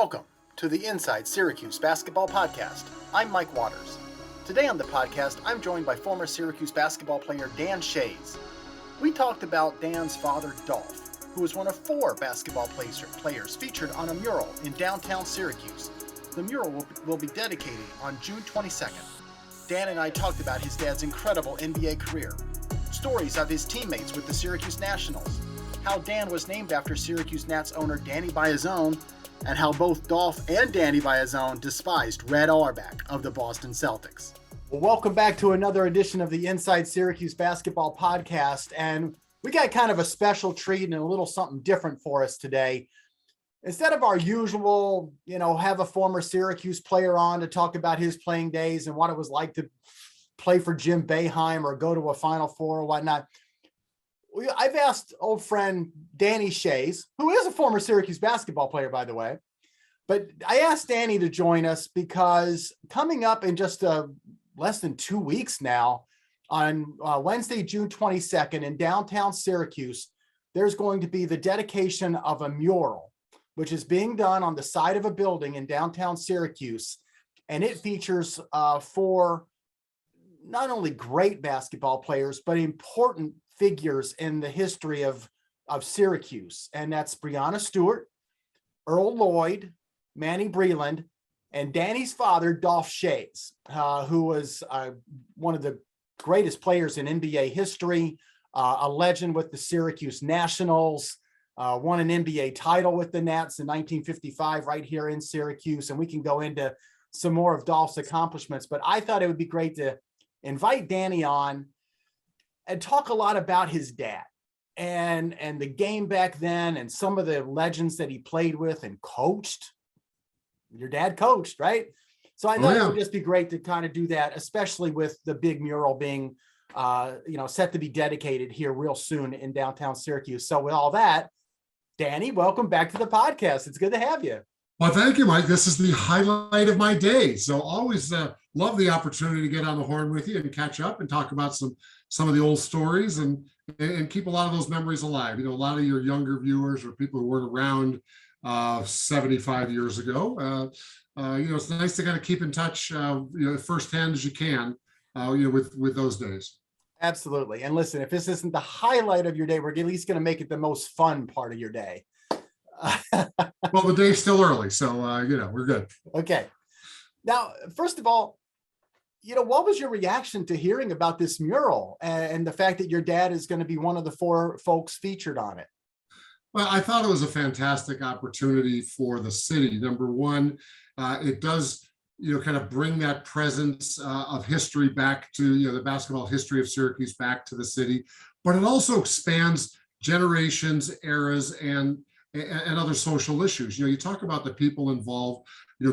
Welcome to the Inside Syracuse Basketball Podcast. I'm Mike Waters. Today on the podcast, I'm joined by former Syracuse basketball player Dan Schayes. We talked about Dan's father, Dolph, who was one of 4 basketball players featured on a mural in downtown Syracuse. The mural will be dedicated on June 22nd. Dan and I talked about his dad's incredible NBA career, stories of his teammates with the Syracuse Nationals, how Dan was named after Syracuse Nats owner Danny Biasone, and how both Dolph and Danny Biasone despised Red Auerbach of the Boston Celtics. Well, welcome back to another edition of the Inside Syracuse Basketball Podcast, and we got kind of a special treat and a little something different for us today. Instead of our usual, have a former Syracuse player on to talk about his playing days and what it was like to play for Jim Boeheim or go to a Final Four or whatnot, I've asked old friend Danny Schayes, who is a former Syracuse basketball player, by the way, but I asked Danny to join us because coming up in just less than 2 weeks now, on Wednesday, June 22nd in downtown Syracuse, there's going to be the dedication of a mural, which is being done on the side of a building in downtown Syracuse. And it features 4 not only great basketball players, but important figures in the history of Syracuse. And that's Breanna Stewart, Earl Lloyd, Manny Breland, and Danny's father, Dolph Schayes, who was one of the greatest players in NBA history, a legend with the Syracuse Nationals, won an NBA title with the Nats in 1955 right here in Syracuse. And we can go into some more of Dolph's accomplishments, but I thought it would be great to invite Danny on and talk a lot about his dad and the game back then and some of the legends that he played with and coached. Your dad coached, right? So I thought it would just be great to kind of do that, especially with the big mural being, set to be dedicated here real soon in downtown Syracuse. So with all that, Danny, welcome back to the podcast. It's good to have you. Well, thank you, Mike. This is the highlight of my day. So always love the opportunity to get on the horn with you and catch up and talk about some of the old stories and keep a lot of those memories alive. A lot of your younger viewers or people who weren't around 75 years ago. It's nice to kind of keep in touch, firsthand as you can, with those days. Absolutely. And listen, if this isn't the highlight of your day, we're at least going to make it the most fun part of your day. Well, the day's still early, so we're good. Okay. Now, first of all, what was your reaction to hearing about this mural and the fact that your dad is going to be one of the 4 folks featured on it? Well, I thought it was a fantastic opportunity for the city. Number one, it does, kind of bring that presence of history back to, the basketball history of Syracuse back to the city, but it also expands generations, eras, and other social issues. You talk about the people involved,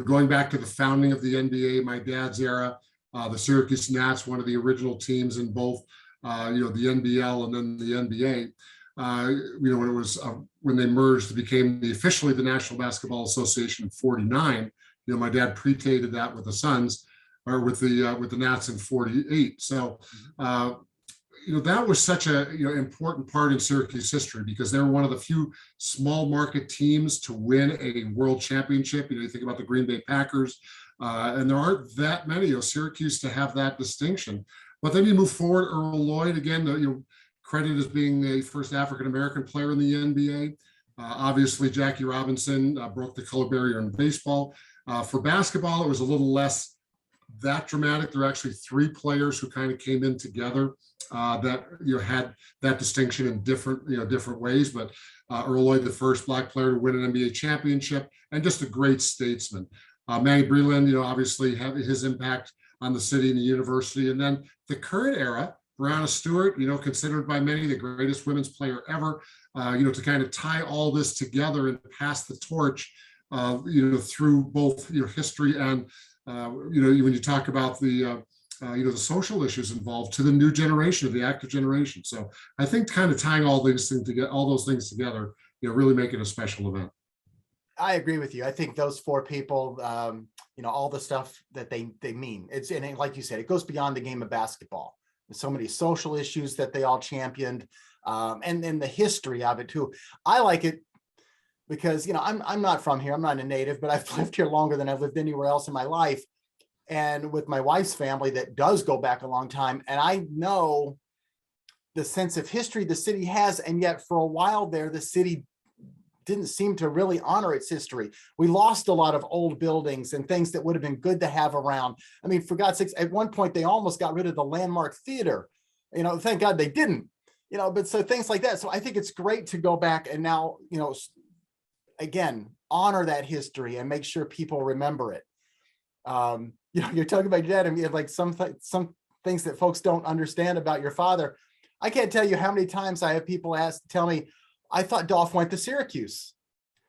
going back to the founding of the NBA, my dad's era, the Syracuse Nats, one of the original teams in both, the NBL and then the NBA. When it was when they merged, it became officially the National Basketball Association in '49. My dad predated that with the Suns or with the Nats in '48. So that was such a important part in Syracuse history because they were one of the few small market teams to win a world championship. You think about the Green Bay Packers, and there aren't that many Syracuse to have that distinction. But then you move forward, Earl Lloyd again, credited as being the first African-American player in the NBA. Obviously, Jackie Robinson broke the color barrier in baseball. For basketball, it was a little less that dramatic. There are actually 3 players who kind of came in together that had that distinction in different ways. But Earl Lloyd, the first Black player to win an NBA championship, and just a great statesman. Manny Breland, obviously had his impact on the city and the university. And then the current era, Breanna Stewart, considered by many the greatest women's player ever, to kind of tie all this together and pass the torch, through both history and, when you talk about the social issues involved to the new generation, of the active generation. So I think kind of tying all those things together, really make it a special event. I agree with you. I think those 4 people, all the stuff that they mean, and like you said, it goes beyond the game of basketball. There's so many social issues that they all championed, and then the history of it too. I like it because, I'm not from here. I'm not a native, but I've lived here longer than I've lived anywhere else in my life. And with my wife's family, that does go back a long time. And I know the sense of history the city has. And yet for a while there, the city didn't seem to really honor its history. We lost a lot of old buildings and things that would have been good to have around. I mean, for God's sakes, at one point, they almost got rid of the Landmark Theater. Thank God they didn't, but so things like that. So I think it's great to go back and now, again, honor that history and make sure people remember it. You're talking about your dad, and you have like some things that folks don't understand about your father. I can't tell you how many times I have people tell me, I thought Dolph went to Syracuse.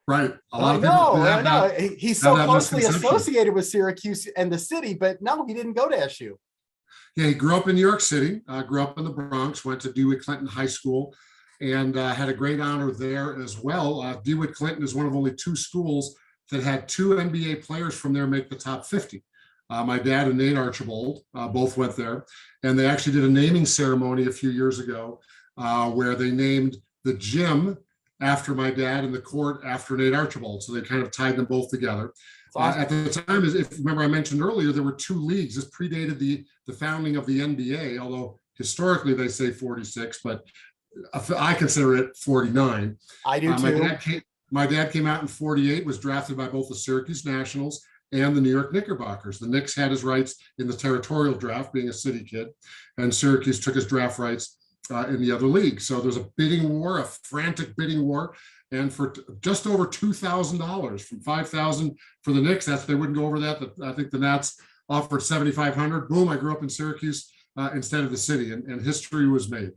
Right. I know. He's so closely associated with Syracuse and the city, but no, he didn't go to SU. Yeah, he grew up in New York City, grew up in the Bronx, went to DeWitt Clinton High School, and had a great honor there as well. DeWitt Clinton is one of only two schools that had two NBA players from there make the top 50. My dad and Nate Archibald both went there, and they actually did a naming ceremony a few years ago where they named the gym after my dad and the court after Nate Archibald. So they kind of tied them both together. Awesome. At the time, if remember I mentioned earlier, there were two leagues. This predated the founding of the NBA, although historically they say 46, but I consider it 49. I do too. My dad came out in 48, was drafted by both the Syracuse Nationals and the New York Knickerbockers. The Knicks had his rights in the territorial draft, being a city kid, and Syracuse took his draft rights in the other league. So there's a bidding war, a frantic bidding war, and for just over $2,000 from $5,000 for the Knicks. They wouldn't go over that. I think the Nats offered $7,500. Boom! I grew up in Syracuse instead of the city, and history was made.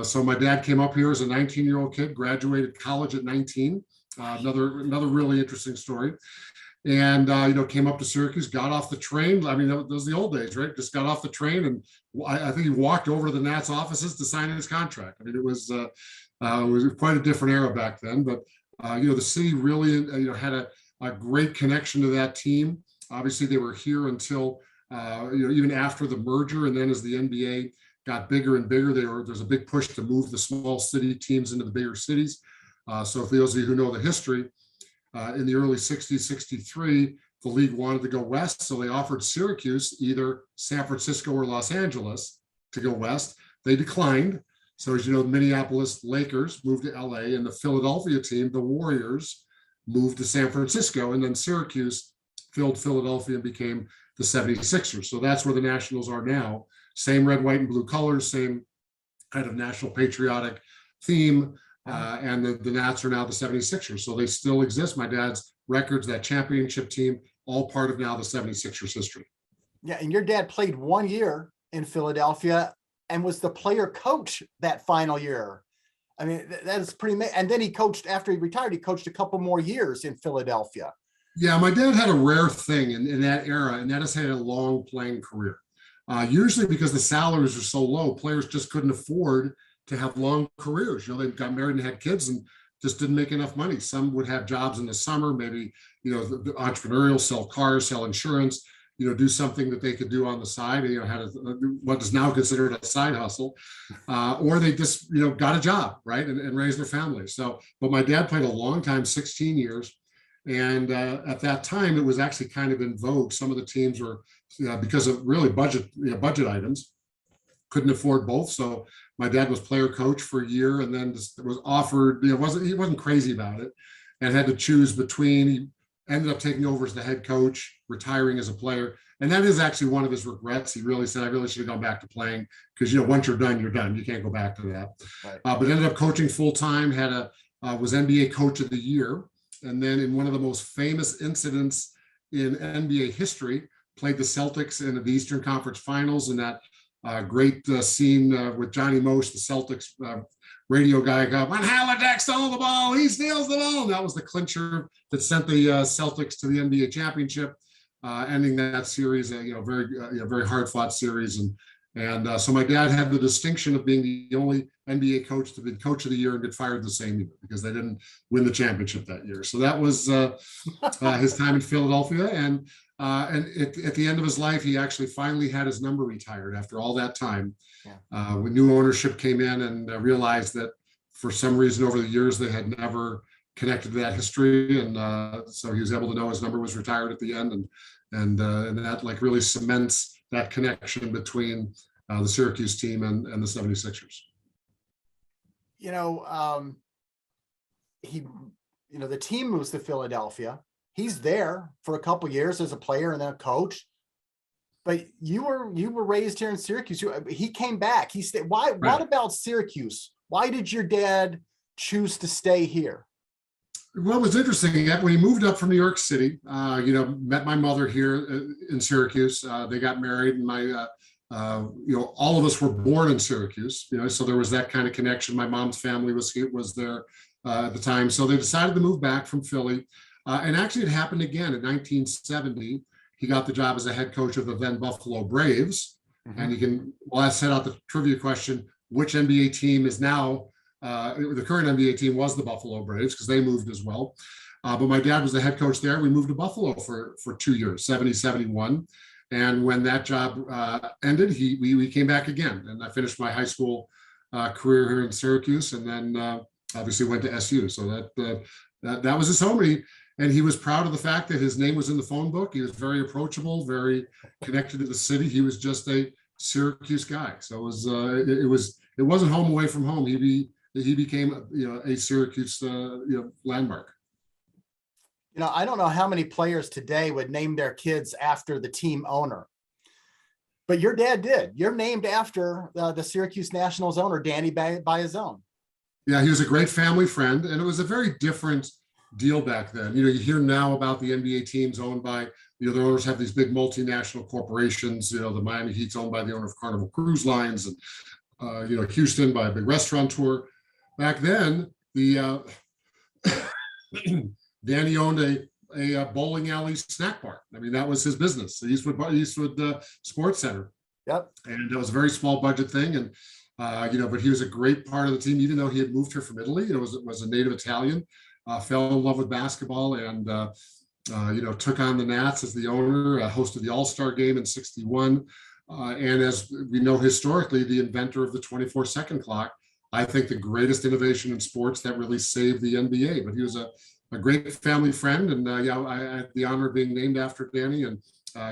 So my dad came up here as a 19-year-old kid, graduated college at 19. Another really interesting story. And came up to Syracuse, got off the train. I mean, those are the old days, right? Just got off the train, and I think he walked over to the Nats offices to sign his contract. I mean, it was quite a different era back then. But the city really had a great connection to that team. Obviously, they were here until even after the merger, and then as the NBA got bigger and bigger, there's a big push to move the small city teams into the bigger cities. So for those of you who know the history, in the early 60s, 63, the league wanted to go west. So they offered Syracuse either San Francisco or Los Angeles to go west. They declined. So as you know, the Minneapolis Lakers moved to LA, and the Philadelphia team, the Warriors, moved to San Francisco. And then Syracuse filled Philadelphia and became the 76ers. So that's where the Nationals are now. Same red, white, and blue colors, same kind of national patriotic theme. And the Nats are now the 76ers. So they still exist. My dad's records, that championship team, all part of now the 76ers history. Yeah. And your dad played 1 year in Philadelphia and was the player coach that final year. I mean, that is pretty amazing. And then he coached, after he retired, he coached a couple more years in Philadelphia. Yeah. My dad had a rare thing in that era, and that is had a long playing career. Usually because the salaries are so low, players just couldn't afford to have long careers. They got married and had kids and just didn't make enough money. Some would have jobs in the summer, maybe, the entrepreneurial, sell cars, sell insurance, do something that they could do on the side, had what is now considered a side hustle, or they just, got a job, right, and raised their family. So, but my dad played a long time, 16 years. And at that time, it was actually kind of in vogue. Some of the teams were, because of really budget items, couldn't afford both. So my dad was player coach for a year, and then was offered, he wasn't crazy about it, and had to choose between. He ended up taking over as the head coach, retiring as a player. And that is actually one of his regrets. He really said, I really should have gone back to playing, because, once you're done, you're done. You can't go back to that. Right. But ended up coaching full time, was NBA coach of the year. And then in one of the most famous incidents in NBA history, played the Celtics in the Eastern Conference Finals, in that great scene with Johnny Most, the Celtics radio guy, got, when Halliday stole the ball, he steals the ball. And that was the clincher that sent the Celtics to the NBA championship, ending that series, very hard-fought series. And so my dad had the distinction of being the only NBA coach to be coach of the year and get fired the same year, because they didn't win the championship that year. So that was his time in Philadelphia. And at the end of his life, he actually finally had his number retired after all that time. Yeah. When new ownership came in and realized that for some reason over the years they had never connected to that history. And so he was able to know his number was retired at the end. And that like really cements that connection between the Syracuse team and the 76ers. You know, the team moves to Philadelphia. He's there for a couple years as a player and then a coach. But you were raised here in Syracuse. He came back. He stayed. Why? Right. What about Syracuse? Why did your dad choose to stay here? Well, it was interesting. When he moved up from New York City, met my mother here in Syracuse. They got married, and my, all of us were born in Syracuse. So there was that kind of connection. My mom's family was there at the time, so they decided to move back from Philly. And actually, it happened again in 1970. He got the job as a head coach of the then Buffalo Braves. Mm-hmm. And I set out the trivia question: which NBA team is now? The current NBA team was the Buffalo Braves, because they moved as well. But my dad was the head coach there. We moved to Buffalo for 2 years, 70, 71. And when that job ended, we came back again. And I finished my high school career here in Syracuse, and then obviously went to SU. So that was his home. And he was proud of the fact that his name was in the phone book. He was very approachable, very connected to the city. He was just a Syracuse guy. So it wasn't home away from home. He became a Syracuse landmark. I don't know how many players today would name their kids after the team owner, but your dad did. You're named after the Syracuse Nationals owner, Danny Biasone. Yeah, he was a great family friend, and it was a very different deal back then. You hear now about the NBA teams owned by, their owners have these big multinational corporations. The Miami Heat's owned by the owner of Carnival Cruise Lines, and Houston by a big restaurateur. Back then, Danny owned a bowling alley snack bar. I mean, that was his business, the Eastwood Sports Center. Yep. And it was a very small budget thing, and but he was a great part of the team, even though he had moved here from Italy. Was a native Italian. Fell in love with basketball, and took on the Nats as the owner. Hosted the All-Star game in '61, and as we know historically, the inventor of the 24-second clock. I think the greatest innovation in sports that really saved the NBA. But he was a great family friend, and I had the honor of being named after Danny, and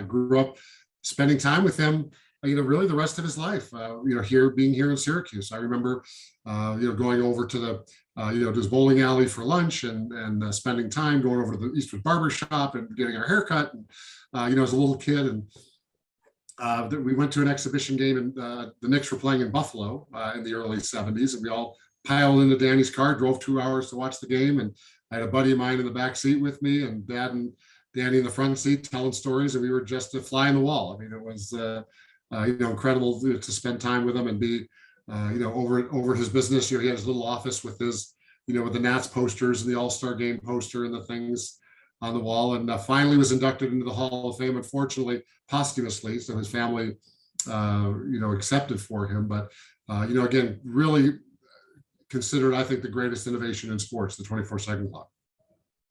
grew up spending time with him. Really the rest of his life. Being here in Syracuse. I remember, going over to the to his bowling alley for lunch, and spending time going over to the Eastwood Barber Shop and getting our haircut. And as a little kid, and we went to an exhibition game, and the Knicks were playing in Buffalo in the early 70s, and we all piled into Danny's car, drove 2 hours to watch the game, and I had a buddy of mine in the back seat with me, and Dad and Danny in the front seat telling stories, and we were just a fly on the wall. I mean, it was incredible to spend time with him and be over his business. He had his little office with his with the Nats posters and the All-Star game poster and the things on the wall, and finally was inducted into the Hall of Fame, unfortunately posthumously, so his family accepted for him. But again, really considered, I think, the greatest innovation in sports, the 24-second clock.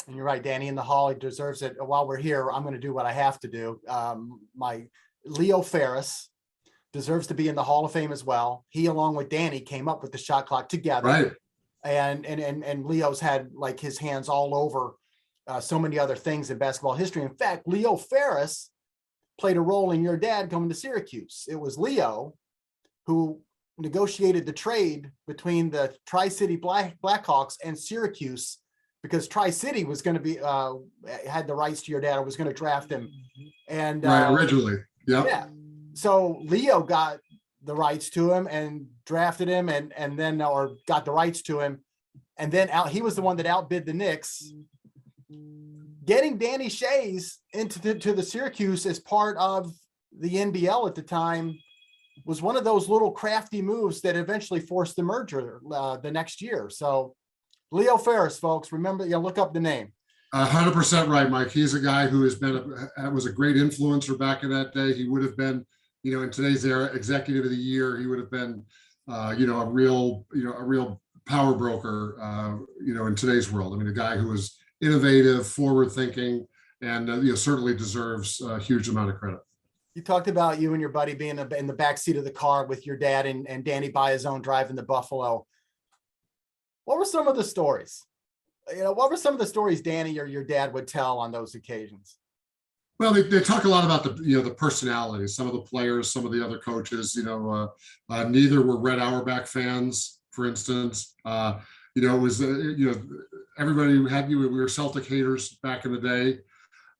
And you're right, Danny in the Hall, he deserves it. While we're here, I'm going to do what I have to do. My Leo Ferris deserves to be in the Hall of Fame as well. He, along with Danny, came up with the shot clock together. Right. And Leo's had like his hands all over so many other things in basketball history. In fact, Leo Ferris played a role in your dad coming to Syracuse. It was Leo who negotiated the trade between the Tri-City Blackhawks and Syracuse, because Tri-City was going to be had the rights to your dad, or was going to draft him. And right, originally. Yep. Yeah. So Leo got the rights to him and drafted him, and then got the rights to him. And then he was the one that outbid the Knicks. Getting Danny Schayes into the Syracuse as part of the NBL at the time was one of those little crafty moves that eventually forced the merger the next year. So Leo Ferris, folks, remember, look up the name. 100% right, Mike. He's a guy who was a great influencer back in that day. He would have been, in today's era, executive of the year. He would have been, a real power broker, in today's world. I mean, a guy who was innovative, forward thinking, and certainly deserves a huge amount of credit. You talked about you and your buddy being in the back seat of the car with your dad and Danny Biasone driving the Buffalo. What were some of the stories? What were some of the stories Danny or your dad would tell on those occasions? Well, they talk a lot about the personalities. Some of the players, some of the other coaches. Neither were Red Auerbach fans, for instance. It was everybody had we were Celtic haters back in the day.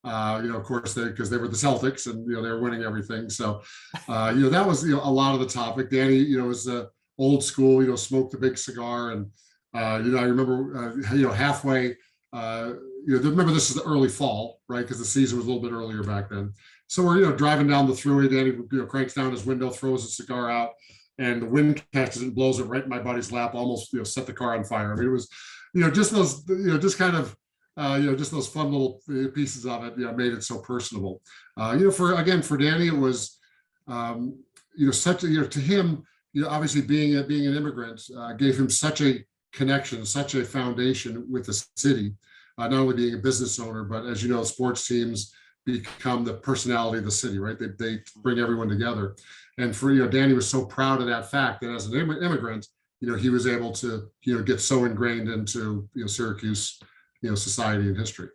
Of course, because they were the Celtics and they were winning everything. So that was a lot of the topic. Danny was old school. Smoked a big cigar, and I remember halfway. Remember this is the early fall, right? Because the season was a little bit earlier back then. So we're driving down the thruway. Danny cranks down his window, throws a cigar out, and the wind catches it and blows it right in my buddy's lap. Almost set the car on fire. I mean, it was just those just kind of just those fun little pieces of it made it so personable. For Danny it was such a to him obviously being an immigrant gave him such a connection, such a foundation with the city. Not only being a business owner, but as you know, sports teams become the personality of the city, right? They bring everyone together. And for Danny was so proud of that fact that as an immigrant, he was able to get so ingrained into Syracuse society and history.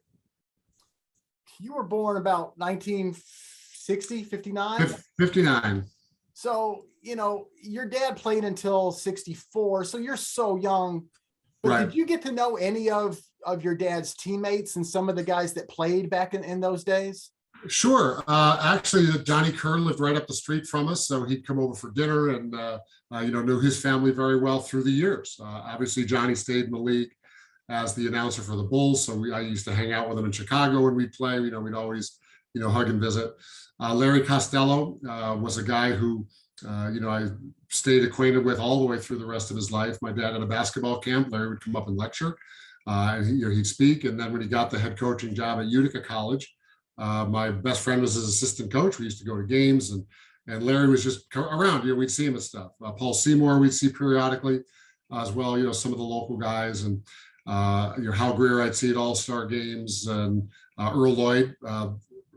You were born about 1960, 59? 59. So, your dad played until 64. So you're so young. But right. Did you get to know any of your dad's teammates and some of the guys that played back in those days? Sure. Actually, Johnny Kern lived right up the street from us. So he'd come over for dinner and, knew his family very well through the years. Obviously, Johnny stayed in the league as the announcer for the Bulls. So I used to hang out with him in Chicago when we'd play. We'd always, hug and visit. Larry Costello was a guy who, I stayed acquainted with all the way through the rest of his life. My dad had a basketball camp. Larry would come up and lecture. And he'd speak. And then when he got the head coaching job at Utica College, my best friend was his assistant coach. We used to go to games, and Larry was just around. We'd see him and stuff. Paul Seymour we'd see periodically, as well. Some of the local guys, and Hal Greer I'd see at All-Star games, and Earl Lloyd,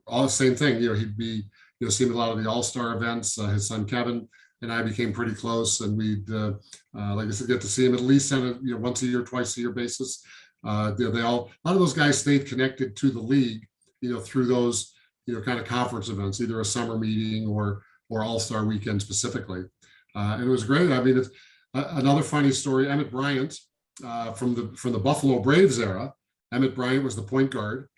all the same thing. He'd be see him at a lot of the All-Star events. His son Kevin and I became pretty close, and we'd like I said, get to see him at least on a once a year, twice a year basis. A lot of those guys stayed connected to the league, through those kind of conference events, either a summer meeting or All-Star weekend specifically, and it was great. I mean, it's another funny story. Emmett Bryant from the Buffalo Braves era. Emmett Bryant was the point guard.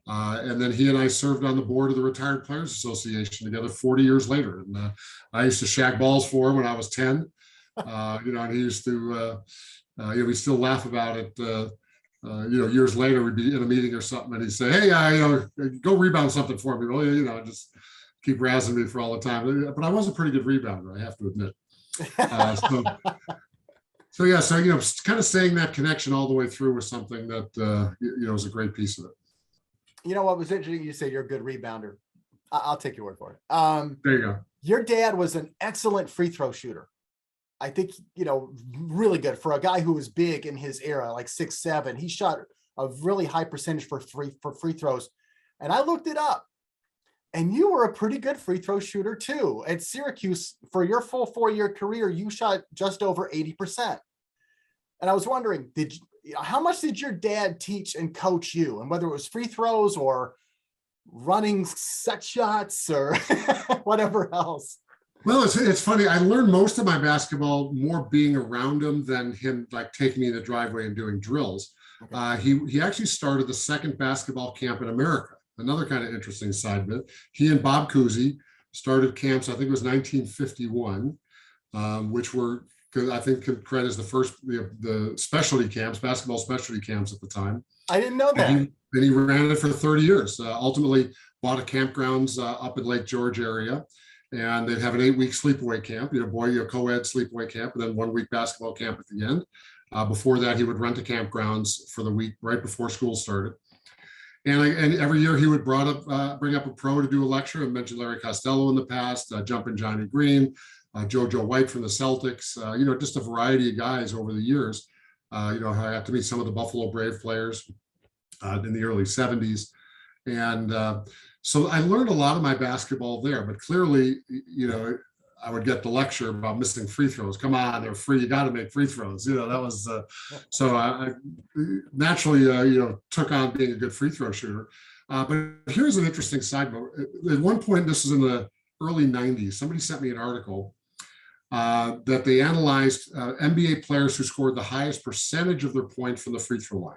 And then he and I served on the board of the Retired Players Association together 40 years later. And I used to shag balls for him when I was 10, and he used to, we still laugh about it. Years later, we'd be in a meeting or something and he'd say, hey, go rebound something for me. Well, just keep razzing me for all the time. But I was a pretty good rebounder, I have to admit. So kind of staying that connection all the way through was something that, was a great piece of it. What was interesting, you say you're a good rebounder. I'll take your word for it. There you go. Your dad was an excellent free throw shooter. I think, really good for a guy who was big in his era, like 6'7". He shot a really high percentage for free throws. And I looked it up. And you were a pretty good free throw shooter too. At Syracuse, for your full 4-year career, you shot just over 80%. And I was wondering, how much did your dad teach and coach you? And whether it was free throws or running set shots or whatever else? Well, it's funny. I learned most of my basketball more being around him than him like taking me in the driveway and doing drills. Okay. He actually started the second basketball camp in America. Another kind of interesting side bit. He and Bob Cousy started camps, I think it was 1951, which were, I think, credit as the first the specialty camps, basketball specialty camps at the time. I didn't know that. And he ran it for 30 years. Ultimately bought a campgrounds up in Lake George area, and they'd have an 8-week sleepaway camp, co-ed sleepaway camp, and then 1-week basketball camp at the end. Before that, he would rent the campgrounds for the week right before school started. And every year he would bring up a pro to do a lecture. I mentioned Larry Costello in the past, Jumpin' Johnny Green, JoJo White from the Celtics, just a variety of guys over the years. I got to meet some of the Buffalo Brave players in the early 70s. And so I learned a lot of my basketball there, but clearly, I would get the lecture about missing free throws. Come on, they're free. You got to make free throws. You know, that was so I naturally, took on being a good free throw shooter. But here's an interesting side note. At one point, this was in the early 90s, somebody sent me an article that they analyzed NBA players who scored the highest percentage of their points from the free throw line.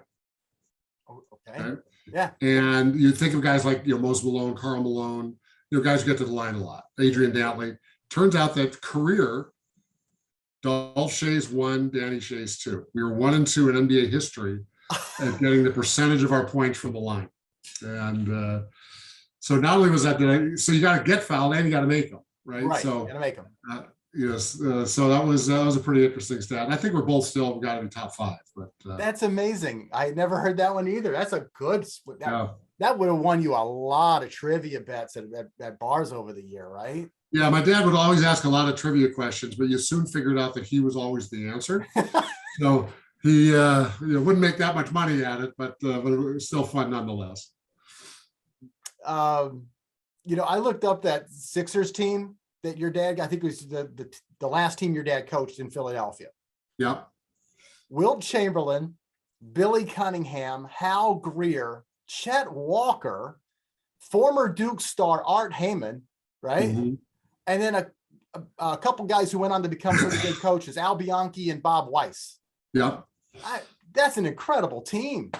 Okay. Yeah. And you think of guys like, Moses Malone, Karl Malone, guys who get to the line a lot. Adrian Dantley. Turns out that career, Dolph Schayes 1, Danny Schayes 2. We were 1 and 2 in NBA history at getting the percentage of our points from the line. And so not only was that, so you got to get fouled and you got to make them, right? Right. So you got to make them. So that was a pretty interesting stat. And I think we're both still got to be top 5. But that's amazing. I had never heard that one either. That's a good. That would have won you a lot of trivia bets at bars over the year, right? Yeah, my dad would always ask a lot of trivia questions, but you soon figured out that he was always the answer. So he wouldn't make that much money at it, but it was still fun nonetheless. I looked up that Sixers team that your dad, I think it was the last team your dad coached in Philadelphia. Yeah. Wilt Chamberlain, Billy Cunningham, Hal Greer, Chet Walker, former Duke star Art Heyman, right? Mm-hmm. And then a couple guys who went on to become pretty good coaches, Al Bianchi and Bob Weiss. Yeah. That's an incredible team.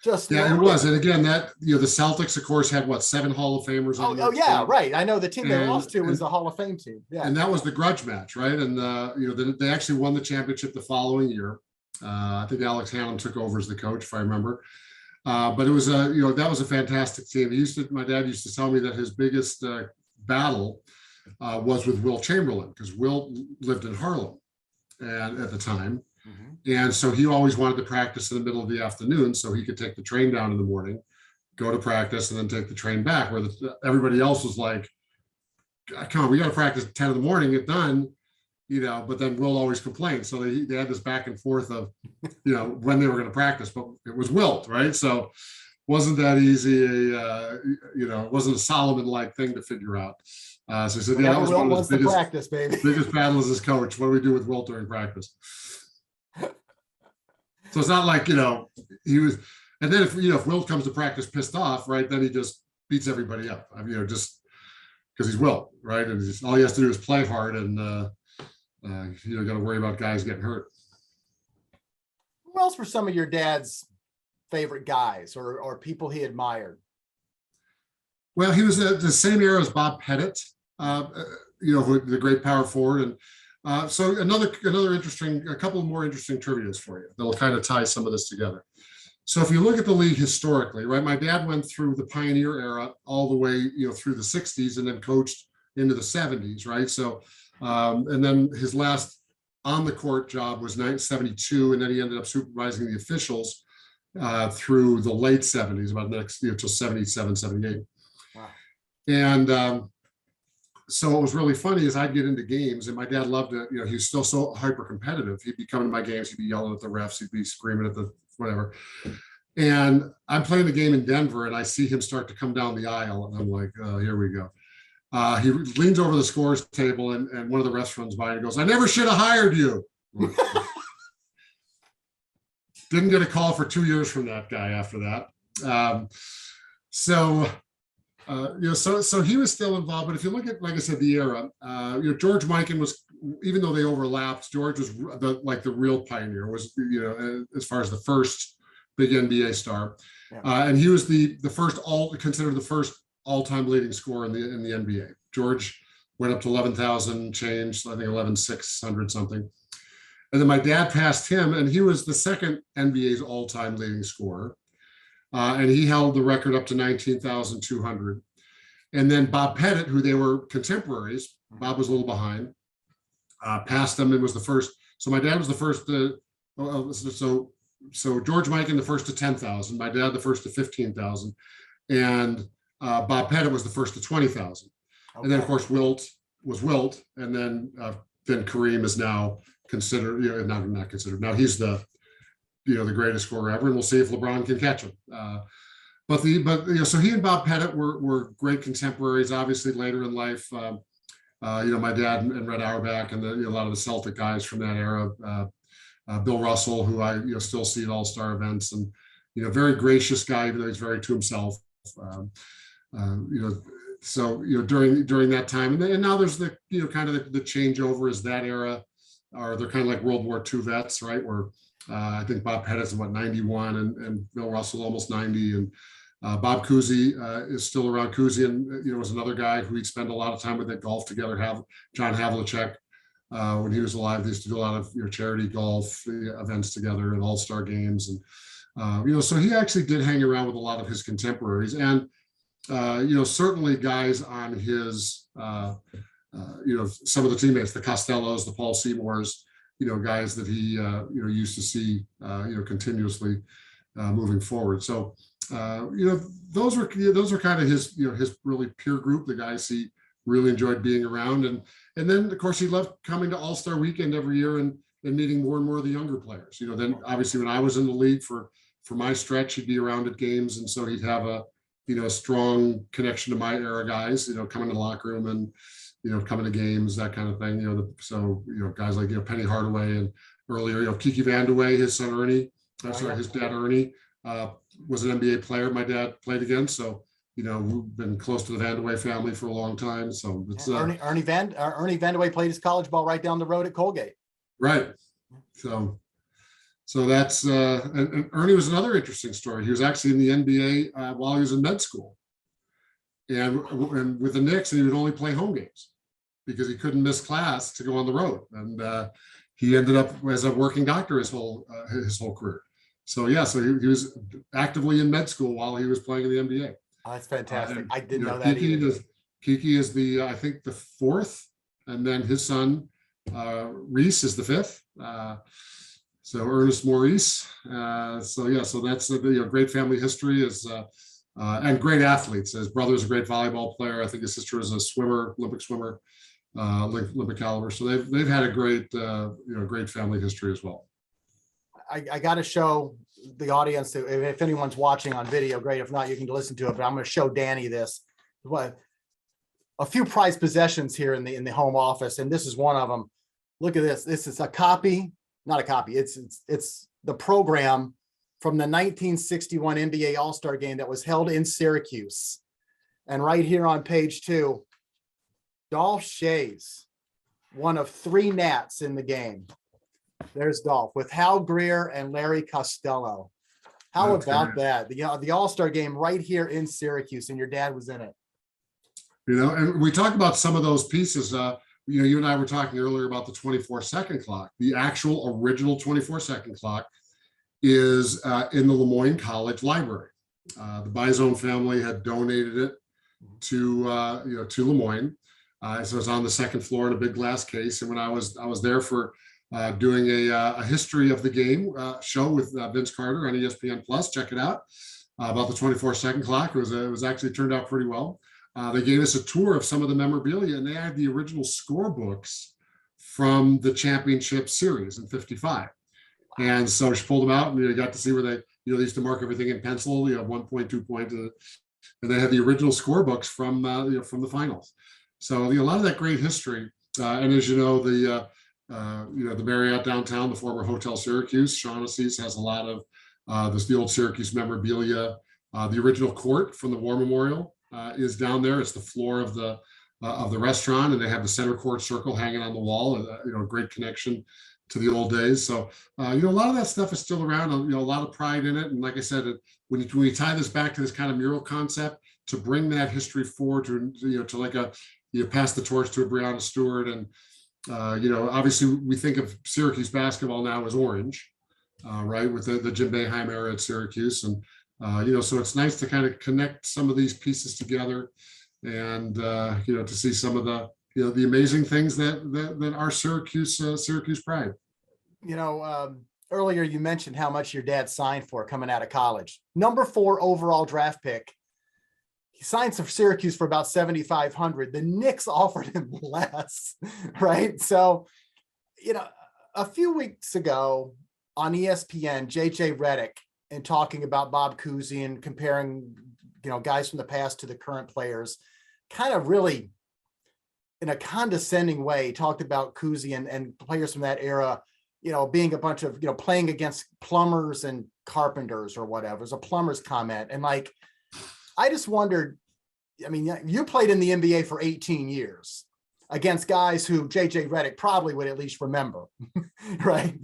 It was. And again, that, the Celtics, of course, had 7 Hall of Famers on Oh, yeah, team. Right. I know the team they lost to was the Hall of Fame team. Yeah. And that was the grudge match, right? And, they actually won the championship the following year. I think Alex Hannum took over as the coach, if I remember. But it was, that was a fantastic team. My dad used to tell me that his biggest battle was with Wilt Chamberlain, because Wilt lived in Harlem and at the time. Mm-hmm. And so he always wanted to practice in the middle of the afternoon so he could take the train down in the morning, go to practice, and then take the train back, where everybody else was like, come on, we got to practice at 10 in the morning, get done, but then Wilt always complained. So they had this back and forth of, when they were going to practice, but it was Wilt, right? So wasn't that easy. It wasn't a Solomon-like thing to figure out. So he said, that was one of his biggest battle as his coach. What do we do with Wilt during practice? So it's not like, he was, and then if Wilt comes to practice pissed off, right, then he just beats everybody up. Just because he's Wilt, right? And all he has to do is play hard, and got to worry about guys getting hurt. Who else were some of your dad's favorite guys or people he admired? Well, he was the same era as Bob Pettit, the great power forward. And so a couple more interesting trivias for you that'll kind of tie some of this together. So if you look at the league historically, right, my dad went through the pioneer era all the way, through the 60s, and then coached into the 70s, right? So, and then his last on the court job was 1972, and then he ended up supervising the officials through the late 70s, about the next, till 77, 78. Wow. And so what was really funny is I'd get into games, and my dad loved it. He was still so hyper competitive. He'd be coming to my games, he'd be yelling at the refs, he'd be screaming at the whatever. And I'm playing the game in Denver, and I see him start to come down the aisle, and I'm like, oh, here we go. He leans over the scores table, and one of the refs runs by and goes, "I never should have hired you." Didn't get a call for 2 years from that guy after that. So he was still involved. But if you look at, like I said, the era, George Mikan was, even though they overlapped, George was the real pioneer, was, as far as the first big NBA star. Yeah. And he was considered the first all-time leading scorer in the NBA. George went up to 11,000 change, I think 11,600 something. And then my dad passed him, and he was the second NBA's all-time leading scorer. And he held the record up to 19,200. And then Bob Pettit, who they were contemporaries, Bob was a little behind, passed him and was the first. So my dad was the first. So George Mikan, the first to 10,000. My dad, the first to 15,000. And Bob Pettit was the first to 20,000. Okay. And then, of course, Wilt was Wilt. And then Kareem is now considered, not considered. Now he's the greatest scorer ever, and we'll see if LeBron can catch him. So he and Bob Pettit were great contemporaries. Obviously, later in life, My dad and Red Auerbach and a lot of the Celtic guys from that era, Bill Russell, who I still see at All-Star events, and very gracious guy, even though he's very to himself. Um, so during that time, and now there's the kind of the changeover as that era, or they're kind of like World War II vets, right? Where I think Bob Pettit's about 91, and Bill Russell almost 90, and Bob Cousy is still around. Cousy and was another guy who we'd spend a lot of time with at golf together. John Havlicek, when he was alive, they used to do a lot of charity golf events together and all-star games, and so he actually did hang around with a lot of his contemporaries, and certainly guys on his some of the teammates, the Costellos, the Paul Seymours, guys that he used to see continuously moving forward. So those are kind of his his really peer group, the guys he really enjoyed being around, and then of course he loved coming to All-Star Weekend every year and meeting more and more of the younger players. Then obviously when I was in the league for my stretch, he'd be around at games, and so he'd have a strong connection to my era guys, coming to the locker room and coming to games, that kind of thing. So guys like Penny Hardaway, and earlier Kiki Vandeweghe, his son Ernie, his dad Ernie was an NBA player my dad played against. So we've been close to the Vandeweghe family for a long time. So it's Ernie Vandeweghe played his college ball right down the road at Colgate. Right. So that's and Ernie was another interesting story. He was actually in the NBA while he was in med school, and with the Knicks, and he would only play home games because he couldn't miss class to go on the road. And he ended up as a working doctor his whole career. So so he was actively in med school while he was playing in the NBA. Oh, that's fantastic. I didn't know that either. Kiki is I think the fourth, and then his son Reese is the fifth. So Ernest Maurice. So that's a great family history, and great athletes. His brother's a great volleyball player. I think his sister is a swimmer, Olympic swimmer, Olympic caliber. So they've had a great great family history as well. I got to show the audience, if anyone's watching on video, great. If not, you can listen to it. But I'm going to show Danny this. What a few prized possessions here in the home office, and this is one of them. Look at this. This is a copy. Not a copy. It's the program from the 1961 NBA All-Star Game that was held in Syracuse. And right here on page 2, Dolph Schayes, one of 3 Nats in the game. There's Dolph with Hal Greer and Larry Costello. How about that? The All-Star Game right here in Syracuse, and your dad was in it. And we talked about some of those pieces. You and I were talking earlier about the 24-second clock. The actual original 24-second clock is in the Lemoyne College Library. The Bizone family had donated it to Lemoyne. So it's on the second floor in a big glass case. And when I was there for doing a history of the game show with Vince Carter on ESPN Plus, check it out, about the 24-second clock. It was actually turned out pretty well. They gave us a tour of some of the memorabilia, and they had the original scorebooks from the championship series in '55. And so she pulled them out, and you got to see where they used to mark everything in pencil, 1 point, 2 point, and they had the original scorebooks from the finals. So a lot of that great history. And as you know, the Marriott downtown, the former Hotel Syracuse, Shaughnessy's, has a lot of the old Syracuse memorabilia. The original court from the War Memorial is down there. It's the floor of the restaurant, and they have the center court circle hanging on the wall. A great connection to the old days. So a lot of that stuff is still around. A lot of pride in it. And like I said, when you tie this back to this kind of mural concept, to bring that history forward to like pass the torch to a Breanna Stewart, and obviously we think of Syracuse basketball now as orange, right, with the Jim Boeheim era at Syracuse, and so it's nice to kind of connect some of these pieces together, and to see some of the amazing things that are Syracuse pride. Earlier you mentioned how much your dad signed for coming out of college. Number 4 overall draft pick. He signed for Syracuse for about $7,500. The Knicks offered him less, right? So, a few weeks ago on ESPN, JJ Redick, and talking about Bob Cousy and comparing, guys from the past to the current players, kind of really in a condescending way, talked about Cousy and players from that era, being a bunch of, playing against plumbers and carpenters or whatever. It was a plumber's comment. And like, I just wondered, I mean, you played in the NBA for 18 years against guys who JJ Redick probably would at least remember, right?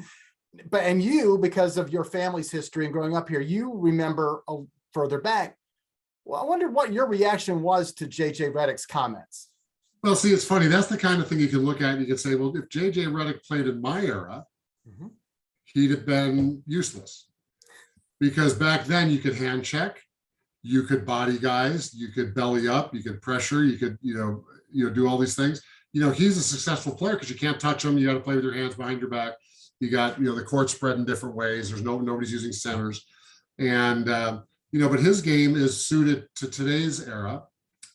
But, and you, because of your family's history and growing up here, you remember further back. Well, I wondered what your reaction was to JJ Redick's comments. Well, see, it's funny. That's the kind of thing you can look at and you can say, well, if JJ Redick played in my era, he'd have been useless. Because back then you could hand check, you could body guys, you could belly up, you could pressure, you could, do all these things. He's a successful player because you can't touch him. You got to play with your hands behind your back. You got, the court spread in different ways. There's nobody's using centers. And, but his game is suited to today's era,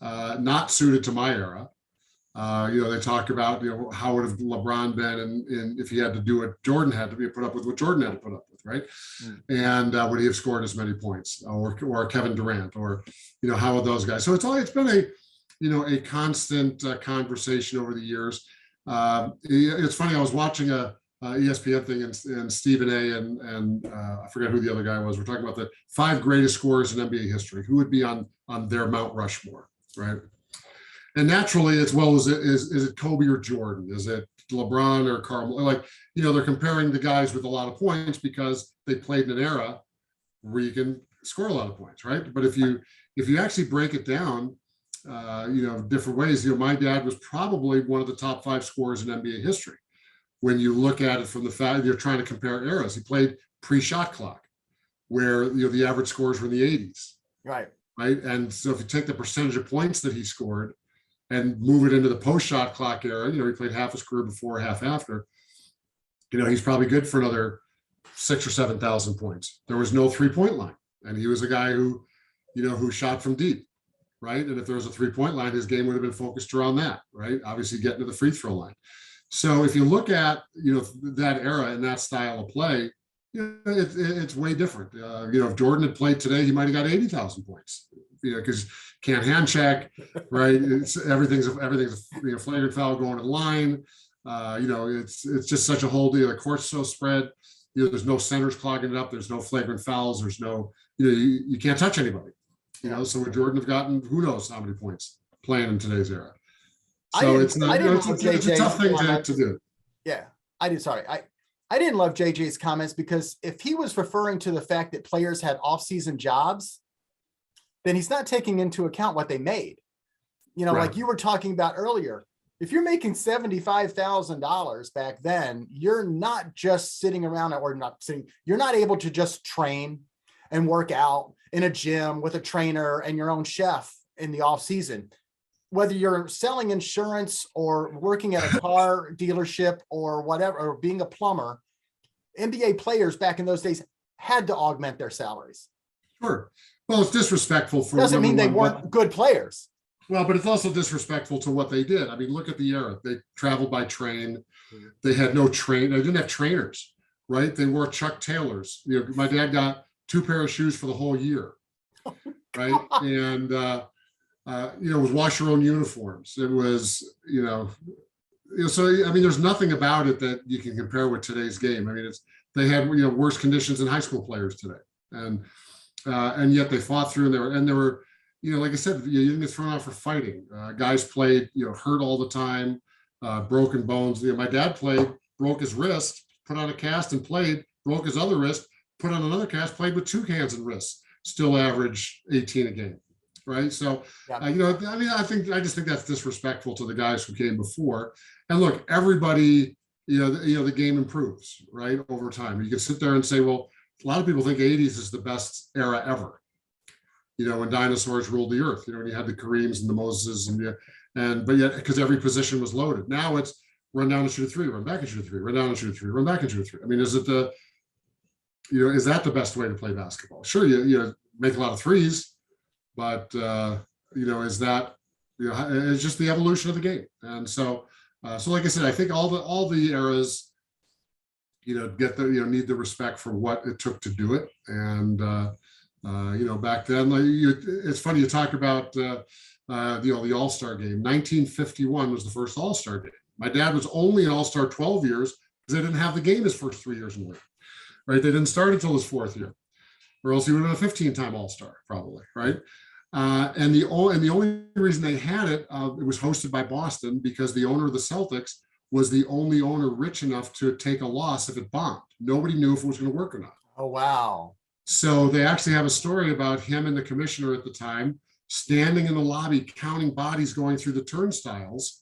not suited to my era. They talk about, how would have LeBron been and if he had to do what Jordan had to be put up with, what Jordan had to put up with, right? And would he have scored as many points or Kevin Durant or, how would those guys? So it's been a constant conversation over the years. It's funny, I was watching a ESPN thing and Stephen A. and I forget who the other guy was. We're talking about the 5 greatest scorers in NBA history. Who would be on their Mount Rushmore, right? And naturally, it's, well, is it Kobe or Jordan? Is it LeBron or Carmelo? Like, they're comparing the guys with a lot of points because they played in an era where you can score a lot of points, right? But if you actually break it down, different ways, my dad was probably one of the top 5 scorers in NBA history. When you look at it from the fact you're trying to compare eras, he played pre-shot clock, where the average scores were in the 80s, right? And so if you take the percentage of points that he scored and move it into the post-shot clock era, he played half his career before, half after. He's probably good for another 6,000 or 7,000 points. There was no 3-point line, and he was a guy who shot from deep, right? And if there was a 3-point line, his game would have been focused around that, right? Obviously, getting to the free throw line. So if you look at that era and that style of play, it's way different. If Jordan had played today, he might have got 80,000 points. Because can't hand check, right? Everything's flagrant foul going in line. It's just such a whole deal. The court's so spread. There's no centers clogging it up. There's no flagrant fouls. There's no you can't touch anybody. So would Jordan have gotten who knows how many points playing in today's era? So it's a tough thing to do. Yeah, I did. Sorry, I didn't love JJ's comments because if he was referring to the fact that players had off-season jobs, then he's not taking into account what they made. Right. Like you were talking about earlier, if you're making $75,000 back then, you're not just sitting around you're not able to just train and work out in a gym with a trainer and your own chef in the off season. Whether you're selling insurance or working at a car dealership or whatever, or being a plumber, NBA players back in those days had to augment their salaries. Sure. Well, it's disrespectful for. Doesn't mean they weren't good players. Well, but it's also disrespectful to what they did. I mean, look at the era. They traveled by train. They had no train. They didn't have trainers, right? They wore Chuck Taylors. My dad got 2 pairs of shoes for the whole year, right? And it was wash your own uniforms. It was, so I mean, there's nothing about it that you can compare with today's game. I mean, they had worse conditions than high school players today, and yet they fought through, and they were like I said, you didn't get thrown out for fighting. Guys played, hurt all the time, broken bones. My dad played, broke his wrist, put on a cast and played, broke his other wrist, put on another cast, played with 2 hands and wrists, still average 18 a game. Right. So, yeah. I just think that's disrespectful to the guys who came before. And look, everybody, the game improves, right, over time. You can sit there and say, well, a lot of people think 80s is the best era ever. When dinosaurs ruled the earth, when you had the Kareems and the Moses but yet, because every position was loaded. Now it's run down and shoot a 3, run back and shoot a 3, run down and shoot a 3, run back and shoot a 3. I mean, is it is that the best way to play basketball? Sure, you make a lot of threes. But is that it's just the evolution of the game, and so like I said, I think all the eras, get need the respect for what it took to do it, and back then, it's funny you talk about the All-Star game. 1951 was the first All-Star game. My dad was only an All-Star 12 years because they didn't have the game his first 3 years in the league, right? They didn't start until his fourth year, or else he would have been a 15-time All-Star probably, right? And the only reason they had it, it was hosted by Boston because the owner of the Celtics was the only owner rich enough to take a loss if it bombed. Nobody knew if it was going to work or not. Oh, wow. So they actually have a story about him and the commissioner at the time standing in the lobby counting bodies going through the turnstiles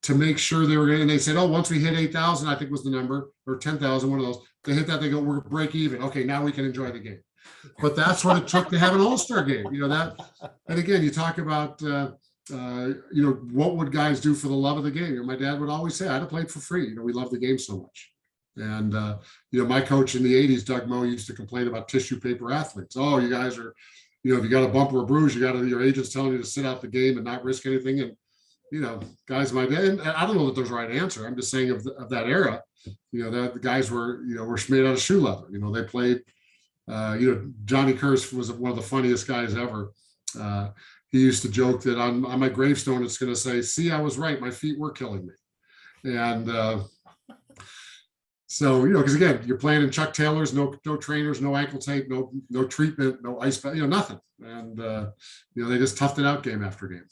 to make sure they were going. And they said, oh, once we hit 8,000, I think was the number, or 10,000, one of those. They hit that, they go, we're break even. Okay, now we can enjoy the game. But that's what it took to have an All-Star game. That. And again, you talk about, what would guys do for the love of the game? My dad would always say, I'd have played for free. We love the game so much. And, my coach in the 80s, Doug Moe, used to complain about tissue paper athletes. Oh, you guys are, if you got a bump or a bruise, your agent's telling you to sit out the game and not risk anything. And, guys, my dad, and I don't know that there's a right answer. I'm just saying of that era, that the guys were made out of shoe leather. They played, Johnny Curse was one of the funniest guys ever. He used to joke that on my gravestone, it's going to say, see, I was right. My feet were killing me. And, so, because again, you're playing in Chuck Taylors, no trainers, no ankle tape, no treatment, no ice, nothing. And, they just toughed it out game after game.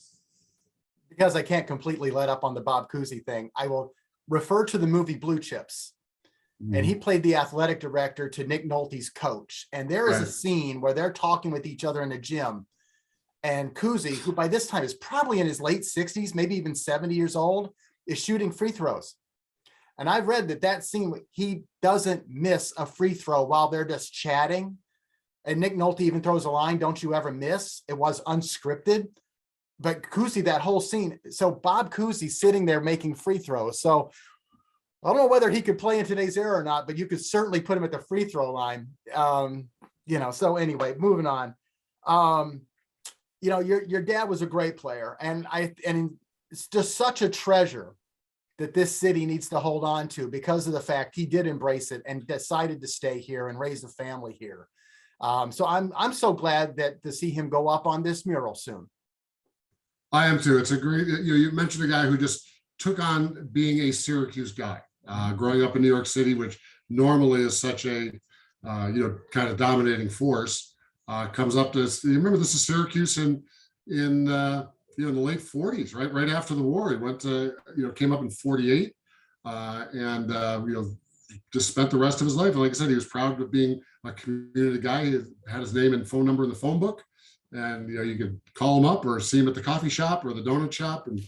Because I can't completely let up on the Bob Cousy thing, I will refer to the movie Blue Chips. Mm-hmm. And he played the athletic director to Nick Nolte's coach. And there is a scene where they're talking with each other in the gym. And Cousy, who by this time is probably in his late 60s, maybe even 70 years old, is shooting free throws. And I've read that scene, he doesn't miss a free throw while they're just chatting. And Nick Nolte even throws a line, don't you ever miss? It was unscripted. But Cousy, that whole scene. So Bob Cousy sitting there making free throws. So I don't know whether he could play in today's era or not, but you could certainly put him at the free throw line. So anyway, moving on. Your dad was a great player. And it's just such a treasure that this city needs to hold on to because of the fact he did embrace it and decided to stay here and raise a family here. So I'm so glad to see him go up on this mural soon. I am too. It's a great, you mentioned a guy who just took on being a Syracuse guy, growing up in New York City, which normally is such a, kind of dominating force, comes up to, you remember this is Syracuse in the late 40s, right after the war. He went to, came up in 48 and, just spent the rest of his life. And like I said, he was proud of being a community guy. He had his name and phone number in the phone book. And, you could call him up or see him at the coffee shop or the donut shop. And,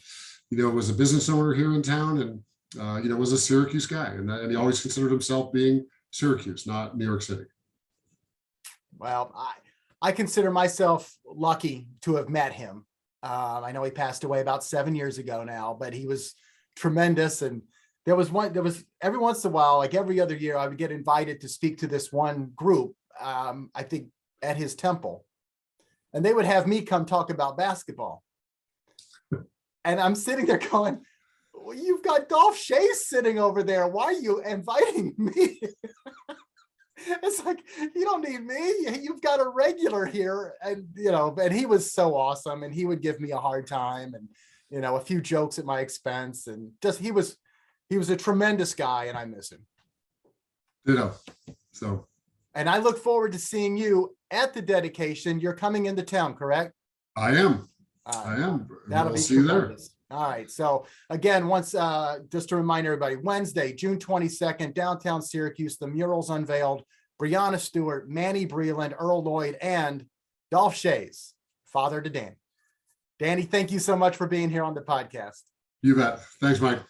was a business owner here in town and, was a Syracuse guy. And he always considered himself being Syracuse, not New York City. Well, I consider myself lucky to have met him. I know he passed away about 7 years ago now, but he was tremendous. And there was every once in a while, like every other year, I would get invited to speak to this one group, I think at his temple. And they would have me come talk about basketball. And I'm sitting there going, well, you've got Dolph Schayes sitting over there. Why are you inviting me? It's like, you don't need me. You've got a regular here. And, and he was so awesome. And he would give me a hard time and, a few jokes at my expense. And just, he was a tremendous guy and I miss him. So. And I look forward to seeing you at the dedication. You're coming into town, correct? I am. I am. That'll be see you there. All right. So again, just to remind everybody, Wednesday, June 22nd, downtown Syracuse, the murals unveiled. Breanna Stewart, Manny, Breland, Earl, Lloyd, and Dolph Schayes, father to Dan. Danny, thank you so much for being here on the podcast. You bet. Thanks, Mike.